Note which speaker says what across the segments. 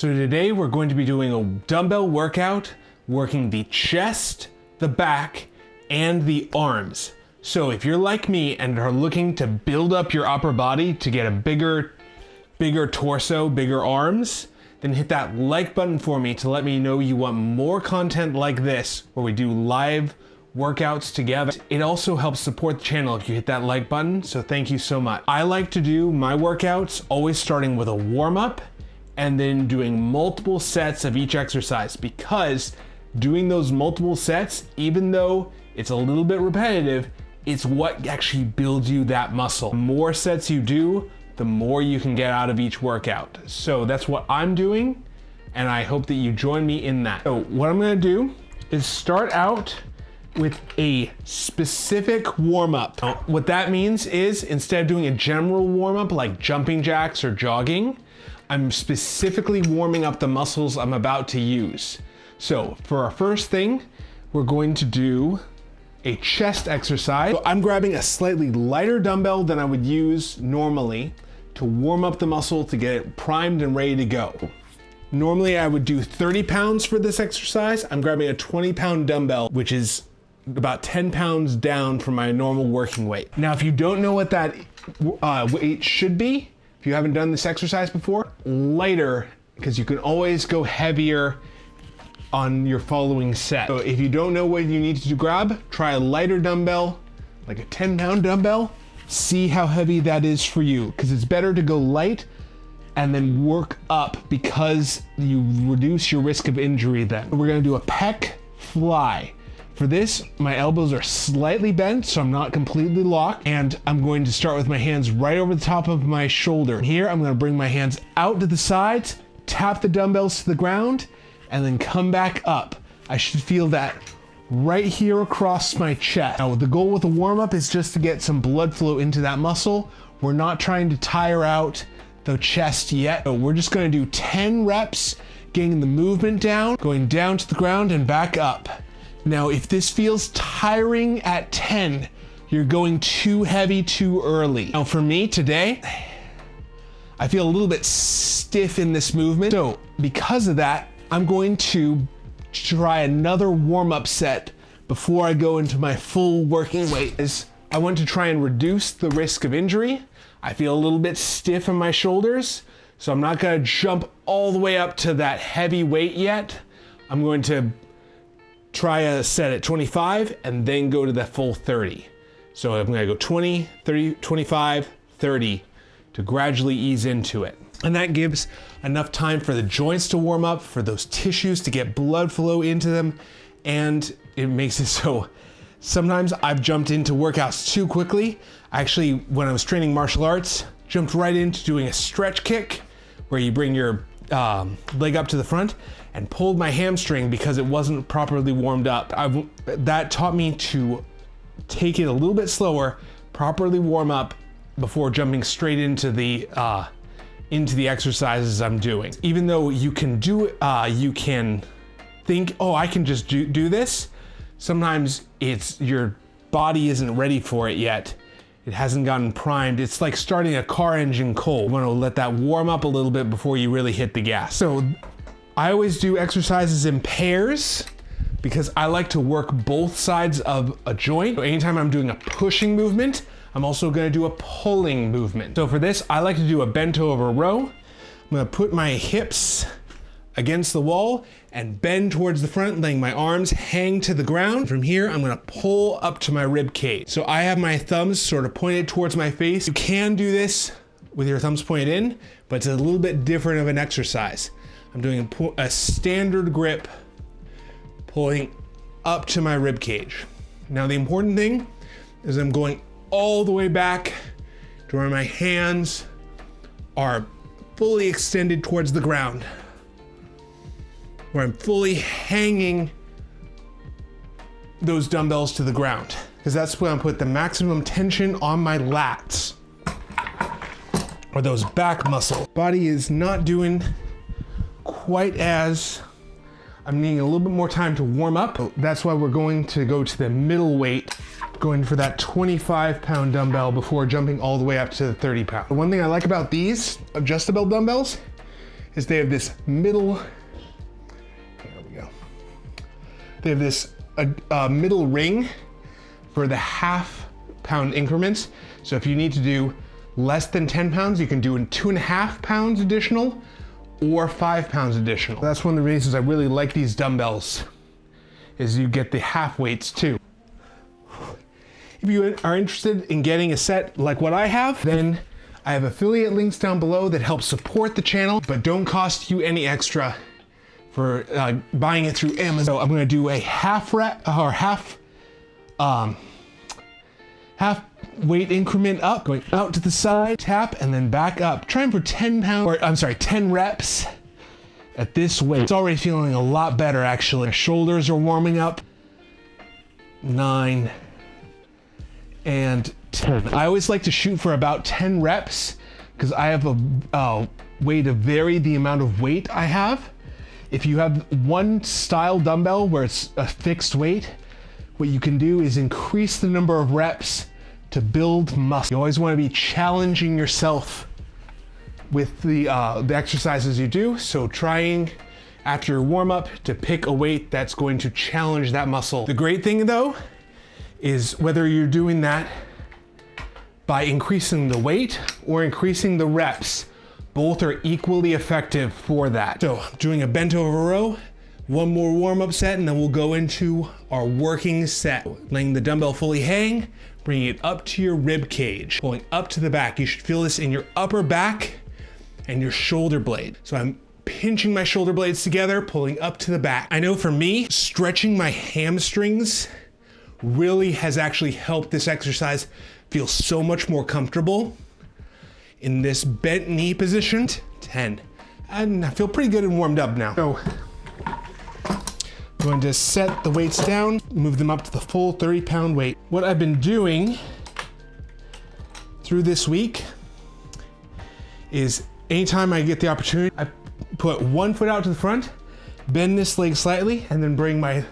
Speaker 1: So today we're going to be doing a dumbbell workout, working the chest, the back, and the arms. So if you're like me and are looking to build up your upper body to get a bigger torso, bigger arms, then hit that like button for me to let me know you want more content like this, where we do live workouts together. It also helps support the channel if you hit that like button, so thank you so much. I like to do my workouts always starting with a warm-up and then doing multiple sets of each exercise, because doing those multiple sets, even though it's a little bit repetitive, it's what actually builds you that muscle. The more sets you do, the more you can get out of each workout. So that's what I'm doing, and I hope that you join me in that. So what I'm gonna do is start out with a specific warm-up. What that means is, instead of doing a general warm-up like jumping jacks or jogging, I'm specifically warming up the muscles I'm about to use. So for our first thing, we're going to do a chest exercise. So I'm grabbing a slightly lighter dumbbell than I would use normally to warm up the muscle to get it primed and ready to go. Normally I would do 30 pounds for this exercise. I'm grabbing a 20-pound dumbbell, which is about 10 pounds down from my normal working weight. Now, if you don't know what that weight should be, if you haven't done this exercise before, lighter, because you can always go heavier on your following set. So if you don't know what you need to grab, try a lighter dumbbell, like a 10-pound dumbbell. See how heavy that is for you, because it's better to go light and then work up, because you reduce your risk of injury then. We're gonna do a pec fly. For this, my elbows are slightly bent, so I'm not completely locked, and I'm going to start with my hands right over the top of my shoulder. Here, I'm gonna bring my hands out to the sides, tap the dumbbells to the ground, and then come back up. I should feel that right here across my chest. Now, the goal with the warm-up is just to get some blood flow into that muscle. We're not trying to tire out the chest yet. So we're just gonna do 10 reps, getting the movement down, going down to the ground and back up. Now, if this feels tiring at 10, you're going too heavy too early. Now for me today, I feel a little bit stiff in this movement. So because of that, I'm going to try another warm-up set before I go into my full working weight. I want to try and reduce the risk of injury. I feel a little bit stiff in my shoulders, so I'm not gonna jump all the way up to that heavy weight yet. I'm going to try a set at 25 and then go to the full 30. So I'm gonna go 20, 30, 25, 30 to gradually ease into it. And that gives enough time for the joints to warm up, for those tissues to get blood flow into them, and it makes it so sometimes I've jumped into workouts too quickly. Actually, when I was training martial arts, jumped right into doing a stretch kick where you bring your leg up to the front, and pulled my hamstring because it wasn't properly warmed up. That taught me to take it a little bit slower, properly warm up before jumping straight into the exercises I'm doing. Even though you can do, you can think, oh, I can just do this. Sometimes your body isn't ready for it yet. It hasn't gotten primed. It's like starting a car engine cold. You want to let that warm up a little bit before you really hit the gas. So I always do exercises in pairs because I like to work both sides of a joint. So anytime I'm doing a pushing movement, I'm also gonna do a pulling movement. So for this, I like to do a bent over row. I'm gonna put my hips against the wall and bend towards the front, letting my arms hang to the ground. From here, I'm gonna pull up to my rib cage. So I have my thumbs sort of pointed towards my face. You can do this with your thumbs pointed in, but it's a little bit different of an exercise. I'm doing a standard grip, pulling up to my rib cage. Now the important thing is I'm going all the way back to where my hands are fully extended towards the ground, where I'm fully hanging those dumbbells to the ground, because that's where I'm putting the maximum tension on my lats, or those back muscles. Body is not doing quite as, I'm needing a little bit more time to warm up. That's why we're going to go to the middle weight, going for that 25-pound dumbbell before jumping all the way up to the 30-pound. One thing I like about these adjustable dumbbells is they have this middle, there we go. They have this middle ring for the half-pound increments. So if you need to do less than 10 pounds, you can do in 2.5 pounds additional or 5 pounds additional. That's one of the reasons I really like these dumbbells, is you get the half weights too. If you are interested in getting a set like what I have, then I have affiliate links down below that help support the channel, but don't cost you any extra for buying it through Amazon. So I'm gonna do a half rep or half weight increment up, going out to the side, tap, and then back up. Trying for 10 reps at this weight. It's already feeling a lot better actually. My shoulders are warming up. 9 and 10. I always like to shoot for about 10 reps because I have a way to vary the amount of weight I have. If you have one style dumbbell where it's a fixed weight, what you can do is increase the number of reps to build muscle. You always want to be challenging yourself with the exercises you do. So trying after your warm up to pick a weight that's going to challenge that muscle. The great thing though is whether you're doing that by increasing the weight or increasing the reps, both are equally effective for that. So doing a bent over row, one more warm up set, and then we'll go into our working set. Letting the dumbbell fully hang, bringing it up to your rib cage, pulling up to the back. You should feel this in your upper back and your shoulder blade. So I'm pinching my shoulder blades together, pulling up to the back. I know for me, stretching my hamstrings really has actually helped this exercise feel so much more comfortable in this bent knee position. 10. And I feel pretty good and warmed up now. So I'm going to set the weights down, move them up to the full 30-pound weight. What I've been doing through this week is anytime I get the opportunity, I put one foot out to the front, bend this leg slightly, and then bring my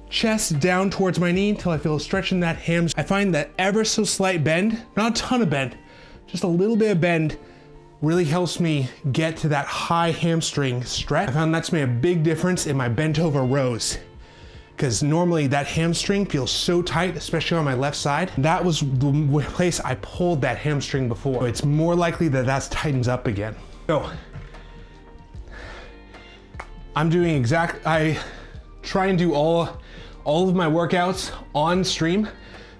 Speaker 1: chest down towards my knee until I feel a stretch in that hamstring. I find that ever so slight bend, not a ton of bend, just a little bit of bend, really helps me get to that high hamstring stretch. I found that's made a big difference in my bent over rows, because normally that hamstring feels so tight, especially on my left side. That was the place I pulled that hamstring before. So it's more likely that that tightens up again. So I'm doing I try and do all of my workouts on stream.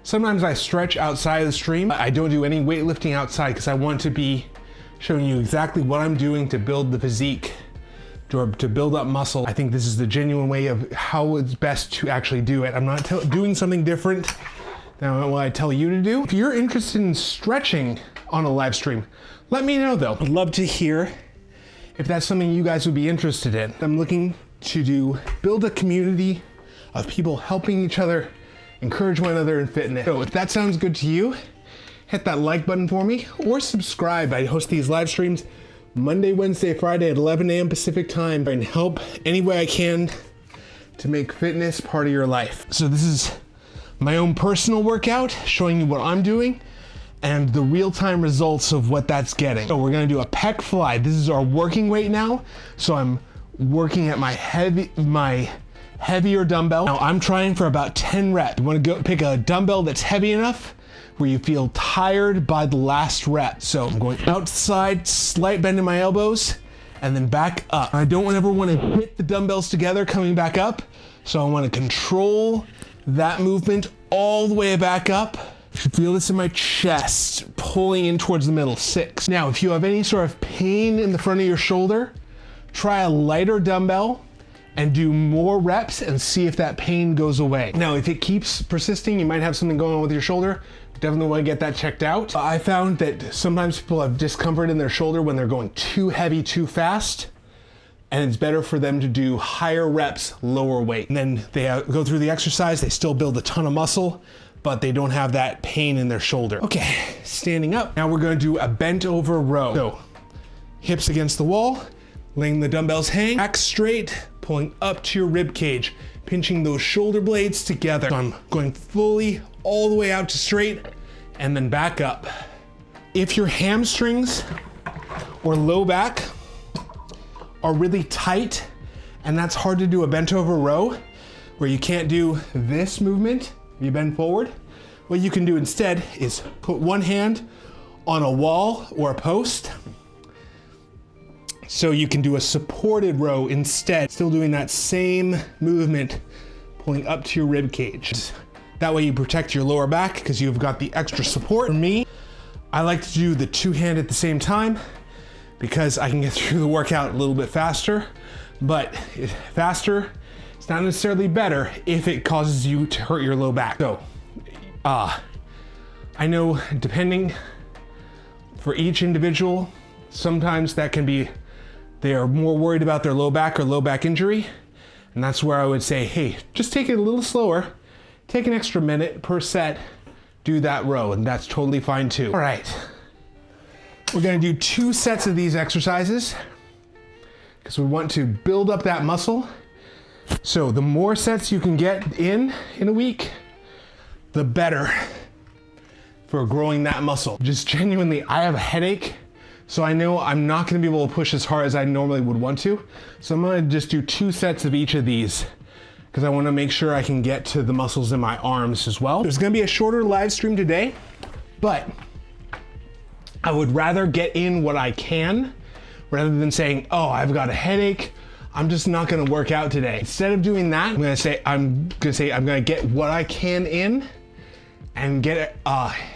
Speaker 1: Sometimes I stretch outside of the stream. I don't do any weightlifting outside because I want to be showing you exactly what I'm doing to build the physique, to build up muscle. I think this is the genuine way of how it's best to actually do it. I'm not doing something different than what I tell you to do. If you're interested in stretching on a live stream, let me know though. I'd love to hear if that's something you guys would be interested in. I'm looking to build a community of people helping each other, encourage one another in fitness. So if that sounds good to you, hit that like button for me or subscribe. I host these live streams Monday, Wednesday, Friday at 11 a.m. Pacific time and help any way I can to make fitness part of your life. So this is my own personal workout, showing you what I'm doing and the real-time results of what that's getting. So we're gonna do a pec fly. This is our working weight now. So I'm working at my heavier dumbbell. Now I'm trying for about 10 reps. You wanna go pick a dumbbell that's heavy enough where you feel tired by the last rep. So I'm going outside, slight bend in my elbows, and then back up. I don't ever want to hit the dumbbells together coming back up, so I want to control that movement all the way back up. You should feel this in my chest, pulling in towards the middle. 6. Now, if you have any sort of pain in the front of your shoulder, try a lighter dumbbell and do more reps and see if that pain goes away. Now, if it keeps persisting, you might have something going on with your shoulder. Definitely want to get that checked out. I found that sometimes people have discomfort in their shoulder when they're going too heavy, too fast, and it's better for them to do higher reps, lower weight. And then they go through the exercise, they still build a ton of muscle, but they don't have that pain in their shoulder. Okay, standing up. Now we're going to do a bent over row. So hips against the wall, letting the dumbbells hang, back straight, pulling up to your rib cage, pinching those shoulder blades together. So I'm going fully all the way out to straight and then back up. If your hamstrings or low back are really tight, and that's hard to do a bent over row where you can't do this movement, you bend forward. What you can do instead is put one hand on a wall or a post, so you can do a supported row instead, still doing that same movement, pulling up to your rib cage. That way you protect your lower back because you've got the extra support. For me, I like to do the two hand at the same time because I can get through the workout a little bit faster, but faster, it's not necessarily better if it causes you to hurt your low back. So, I know depending for each individual, sometimes that can be, they are more worried about their low back or low back injury. And that's where I would say, hey, just take it a little slower, take an extra minute per set, do that row, and that's totally fine too. All right, we're gonna do 2 sets of these exercises because we want to build up that muscle. So the more sets you can get in a week, the better for growing that muscle. Just genuinely, I have a headache, so I know I'm not gonna be able to push as hard as I normally would want to. So I'm gonna just do 2 sets of each of these because I wanna make sure I can get to the muscles in my arms as well. There's gonna be a shorter live stream today, but I would rather get in what I can rather than saying, oh, I've got a headache, I'm just not gonna work out today. Instead of doing that, I'm gonna get what I can in and get it,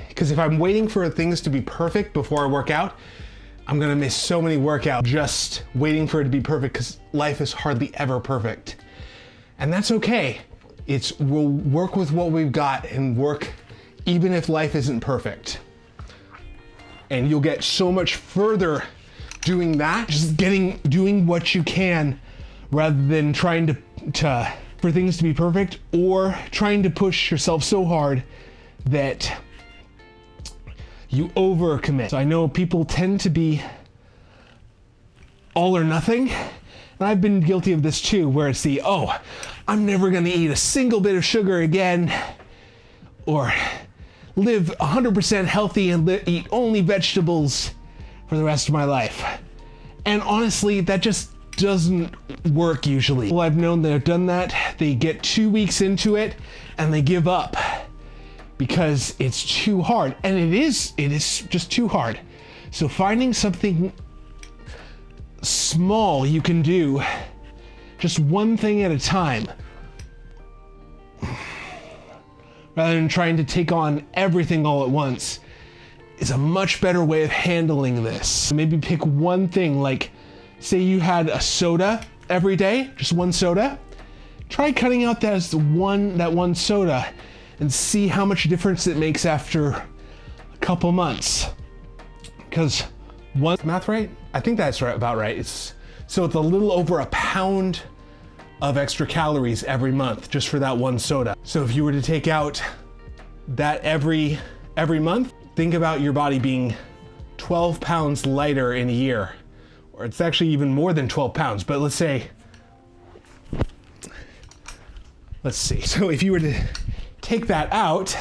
Speaker 1: because if I'm waiting for things to be perfect before I work out, I'm gonna miss so many workouts just waiting for it to be perfect because life is hardly ever perfect. And that's okay. We'll work with what we've got and work even if life isn't perfect. And you'll get so much further doing that, just doing what you can rather than trying for things to be perfect or trying to push yourself so hard that you overcommit. So I know people tend to be all or nothing, and I've been guilty of this too, where it's I'm never gonna eat a single bit of sugar again, or live 100% healthy and eat only vegetables for the rest of my life. And honestly, that just doesn't work usually. Well, I've known that have done that, they get 2 weeks into it and they give up because it's too hard. And it is just too hard. So finding something small you can do, just one thing at a time, rather than trying to take on everything all at once, is a much better way of handling this. Maybe pick one thing, like say you had a soda every day, just one soda. Try cutting out that one soda and see how much difference it makes after a couple months. Because math right? I think that's right, about right. It's a little over a pound of extra calories every month just for that one soda. So if you were to take out that every month, think about your body being 12 pounds lighter in a year. Or it's actually even more than 12 pounds, but let's see. So if you were to take that out,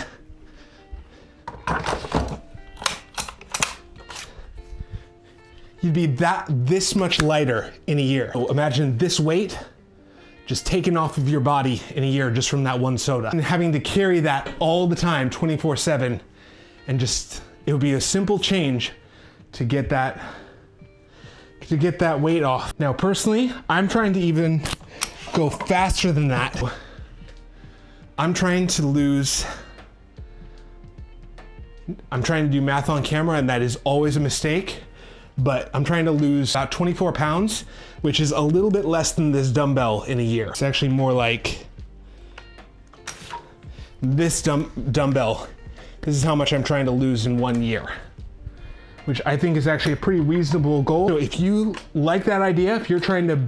Speaker 1: you'd be this much lighter in a year. So imagine this weight just taken off of your body in a year just from that one soda. And having to carry that all the time, 24/7, and it would be a simple change to get that weight off. Now personally, I'm trying to even go faster than that. I'm trying to do math on camera, and that is always a mistake, but I'm trying to lose about 24 pounds, which is a little bit less than this dumbbell in a year. It's actually more like this dumbbell. This is how much I'm trying to lose in 1 year, which I think is actually a pretty reasonable goal. So if you like that idea, if you're trying to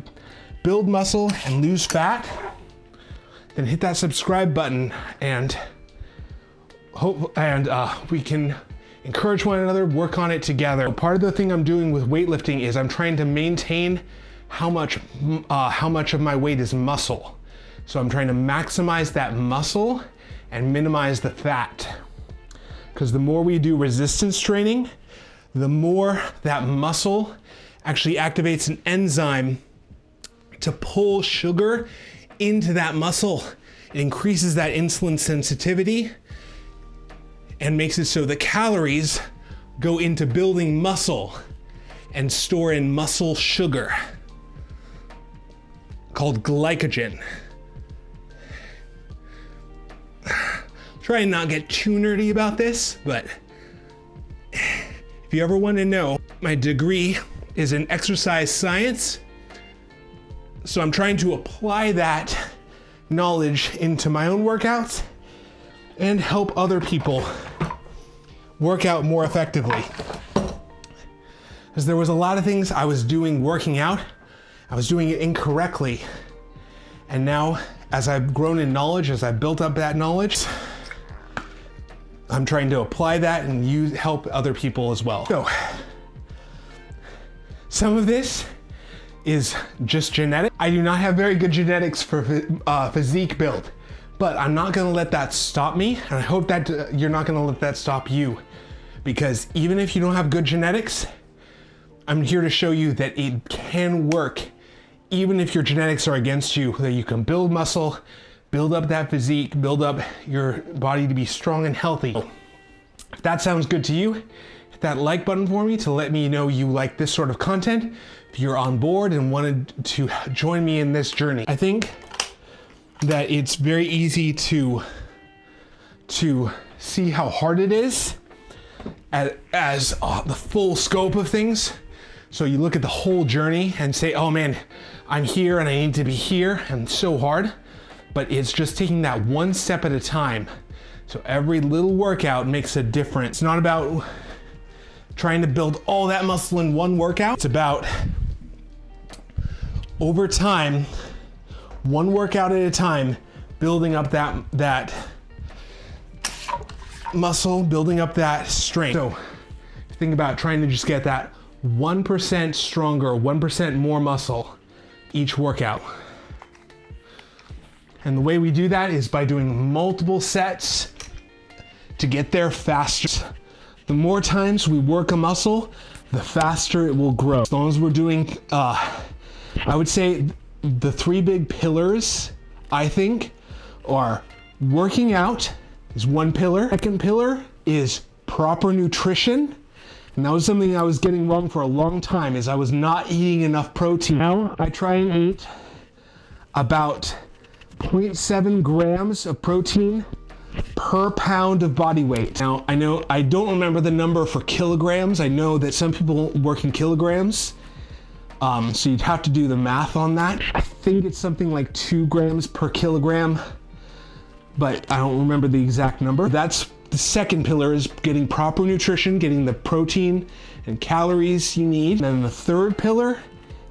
Speaker 1: build muscle and lose fat, then hit that subscribe button and we can encourage one another, work on it together. Part of the thing I'm doing with weightlifting is I'm trying to maintain how much of my weight is muscle. So I'm trying to maximize that muscle and minimize the fat. Because the more we do resistance training, the more that muscle actually activates an enzyme to pull sugar into that muscle. It increases that insulin sensitivity and makes it so the calories go into building muscle and store in muscle sugar called glycogen. Try and not get too nerdy about this, but if you ever want to know, my degree is in exercise science. So I'm trying to apply that knowledge into my own workouts and help other people work out more effectively. Because there was a lot of things I was doing working out, I was doing it incorrectly. And now, as I've grown in knowledge, as I've built up that knowledge, I'm trying to apply that and help other people as well. So, some of this is just genetic. I do not have very good genetics for physique build, but I'm not gonna let that stop me, and I hope that you're not gonna let that stop you, because even if you don't have good genetics, I'm here to show you that it can work, even if your genetics are against you, that you can build muscle, build up that physique, build up your body to be strong and healthy. If that sounds good to you, hit that like button for me to let me know you like this sort of content. If you're on board and wanted to join me in this journey. I think that it's very easy to see how hard it is as the full scope of things. So you look at the whole journey and say, oh man, I'm here and I need to be here, and it's so hard. But it's just taking that one step at a time. So every little workout makes a difference. It's not about trying to build all that muscle in one workout. It's about, over time, one workout at a time, building up that muscle, building up that strength. So think about trying to just get that 1% stronger, 1% more muscle each workout. And the way we do that is by doing multiple sets to get there faster. The more times we work a muscle, the faster it will grow. As long as we're doing, I would say the three big pillars, I think, are working out is one pillar. Second pillar is proper nutrition. And that was something I was getting wrong for a long time, is I was not eating enough protein. Now I try and eat about 0.7 grams of protein per pound of body weight. Now, I know I don't remember the number for kilograms. I know that some people work in kilograms. So you'd have to do the math on that. I think it's something like 2 grams per kilogram, but I don't remember the exact number. That's the second pillar, is getting proper nutrition, getting the protein and calories you need. And then the third pillar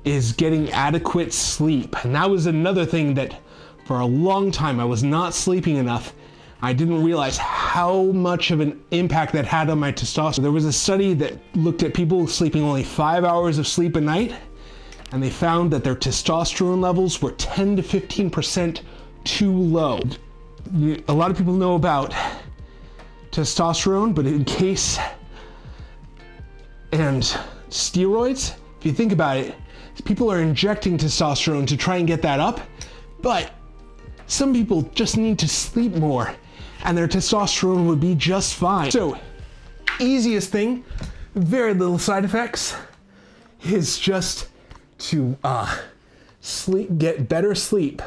Speaker 1: is getting adequate sleep. And that was another thing that for a long time I was not sleeping enough. I didn't realize how much of an impact that had on my testosterone. There was a study that looked at people sleeping only 5 hours of sleep a night, and they found that their testosterone levels were 10 to 15% too low. A lot of people know about testosterone, but in case, and steroids, if you think about it, people are injecting testosterone to try and get that up, but some people just need to sleep more and their testosterone would be just fine. So, easiest thing, very little side effects, is just to get better sleep,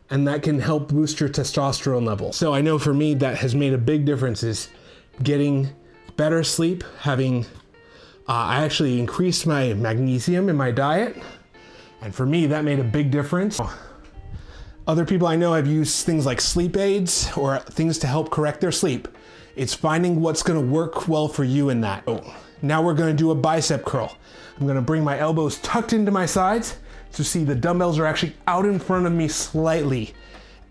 Speaker 1: and that can help boost your testosterone level. So I know for me that has made a big difference, is getting better sleep, having, I actually increased my magnesium in my diet, and for me that made a big difference. Other people I know have used things like sleep aids or things to help correct their sleep. It's finding what's gonna work well for you in that. Oh, now we're gonna do a bicep curl. I'm gonna bring my elbows tucked into my sides to see the dumbbells are actually out in front of me slightly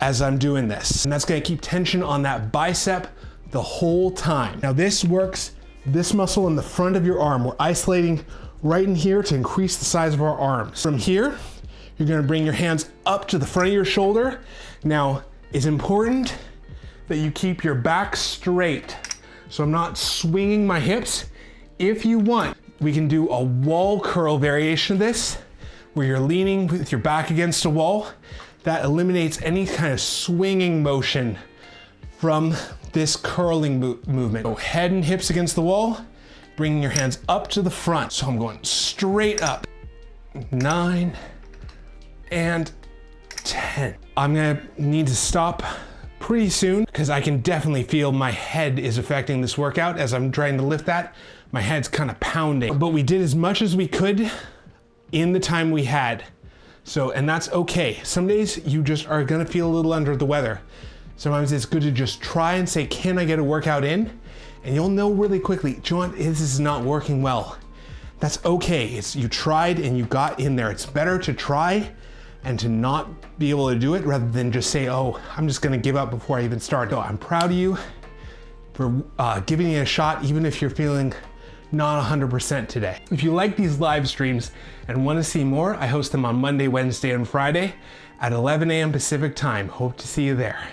Speaker 1: as I'm doing this. And that's gonna keep tension on that bicep the whole time. Now this works, this muscle in the front of your arm. We're isolating right in here to increase the size of our arms. From here, you're gonna bring your hands up to the front of your shoulder. Now, it's important that you keep your back straight. So I'm not swinging my hips. If you want, we can do a wall curl variation of this, where you're leaning with your back against a wall. That eliminates any kind of swinging motion from this curling movement. So head and hips against the wall, bringing your hands up to the front. So I'm going straight up. 9 and 10. I'm gonna need to stop pretty soon because I can definitely feel my head is affecting this workout as I'm trying to lift that. My head's kind of pounding, but we did as much as we could in the time we had. So, and that's okay. Some days you just are gonna feel a little under the weather. Sometimes it's good to just try and say, can I get a workout in? And you'll know really quickly, John, this is not working well. That's okay. You tried and you got in there. It's better to try and to not be able to do it rather than just say, oh, I'm just gonna give up before I even start. So I'm proud of you for giving it a shot, even if you're feeling not 100% today. If you like these live streams and wanna see more, I host them on Monday, Wednesday, and Friday at 11 a.m. Pacific time. Hope to see you there.